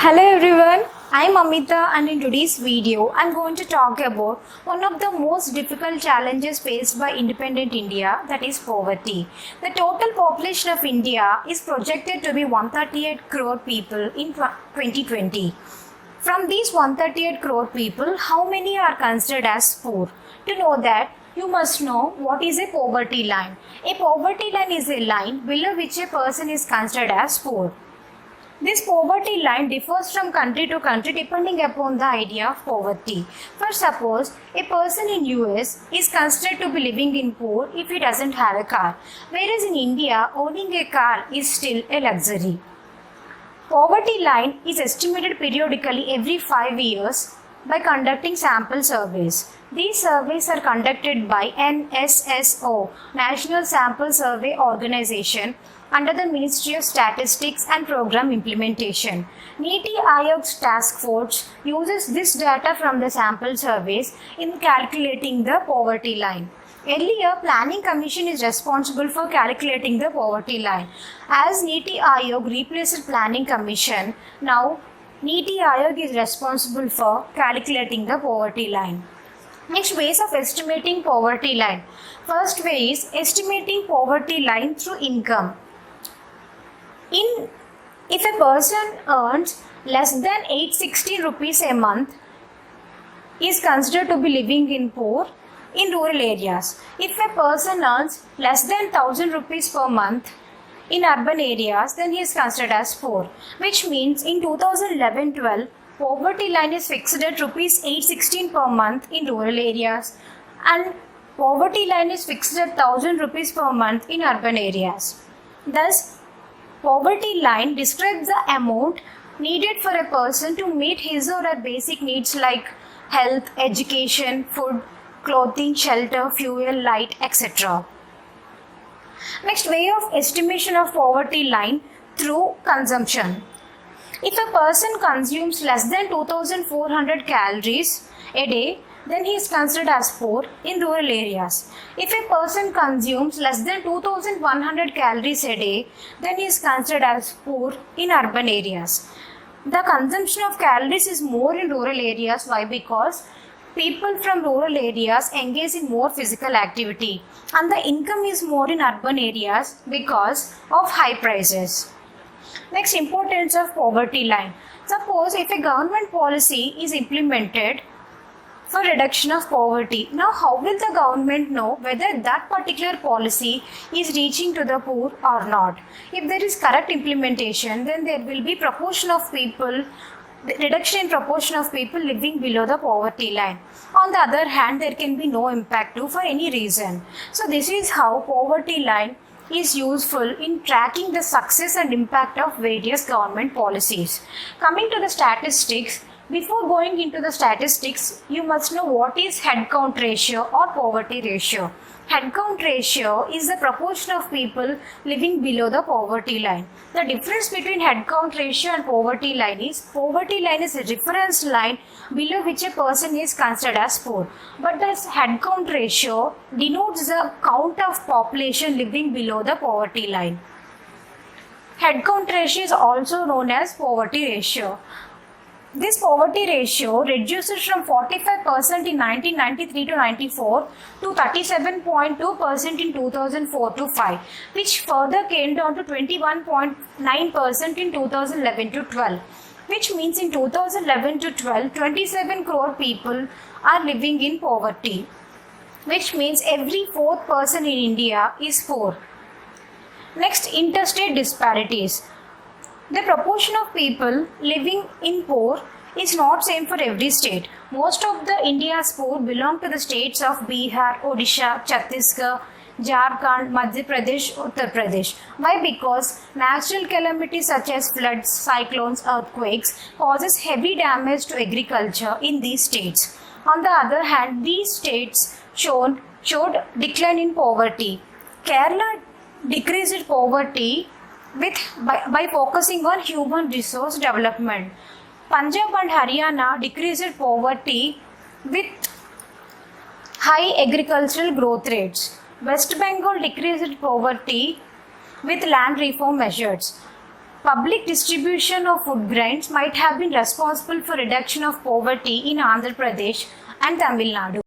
Hello everyone, I am Amita and in today's video I am going to talk about one of the most difficult challenges faced by independent India, that is poverty. The total population of India is projected to be 138 crore people in 2020. From these 138 crore people, how many are considered as poor? To know that, you must know what is a poverty line. A poverty line is a line below which a person is considered as poor. This poverty line differs from country to country depending upon the idea of poverty. For suppose, a person in US is considered to be living in poor if he doesn't have a car, whereas in India, owning a car is still a luxury. Poverty line is estimated periodically every 5 years by conducting sample surveys. These surveys are conducted by NSSO, National Sample Survey Organization, under the Ministry of Statistics and Program Implementation. NITI Aayog's task force uses this data from the sample surveys in calculating the poverty line. Earlier, Planning Commission is responsible for calculating the poverty line. As NITI Aayog replaced Planning Commission, now NITI Aayog is responsible for calculating the poverty line. Next, ways of estimating poverty line. First way is estimating poverty line through income. If a person earns less than 860 rupees a month, is considered to be living in poor in rural areas. If a person earns less than 1000 rupees per month in urban areas, then he is considered as poor, which means in 2011-12, poverty line is fixed at rupees 816 per month in rural areas and poverty line is fixed at 1000 rupees per month in urban areas. Thus, poverty line describes the amount needed for a person to meet his or her basic needs like health, education, food, clothing, shelter, fuel, light, etc. Next, way of estimation of poverty line through consumption. If a person consumes less than 2400 calories a day, then he is considered as poor in rural areas. If a person consumes less than 2100 calories a day, then he is considered as poor in urban areas. The consumption of calories is more in rural areas. Why? Because people from rural areas engage in more physical activity and the income is more in urban areas because of high prices. Next, importance of poverty line. Suppose if a government policy is implemented for reduction of poverty. Now, how will the government know whether that particular policy is reaching to the poor or not? If there is correct implementation, then there will be proportion of people, reduction in proportion of people living below the poverty line. On the other hand, there can be no impact too for any reason. So, this is how poverty line is useful in tracking the success and impact of various government policies. Coming to the statistics, before going into the statistics, you must know what is head count ratio or poverty ratio. Head count ratio is the proportion of people living below the poverty line. The difference between head count ratio and poverty line is a reference line below which a person is considered as poor. But this head count ratio denotes the count of population living below the poverty line. Head count ratio is also known as poverty ratio. This poverty ratio reduces from 45% in 1993 to 94 to 37.2% in 2004 to 5, which further came down to 21.9% in 2011 to 12, which means in 2011 to 12, 27 crore people are living in poverty, which means every fourth person in India is poor. Next, interstate disparities. The proportion of people living in poor is not same for every state. Most of the India's poor belong to the states of Bihar, Odisha, Chhattisgarh, Jharkhand, Madhya Pradesh, Uttar Pradesh. Why? Because natural calamities such as floods, cyclones, earthquakes causes heavy damage to agriculture in these states. On the other hand, these states showed decline in poverty. Kerala decreased poverty by focusing on human resource development. Punjab and Haryana decreased poverty with high agricultural growth rates. West Bengal decreased poverty with land reform measures. Public distribution of food grains might have been responsible for reduction of poverty in Andhra Pradesh and Tamil Nadu.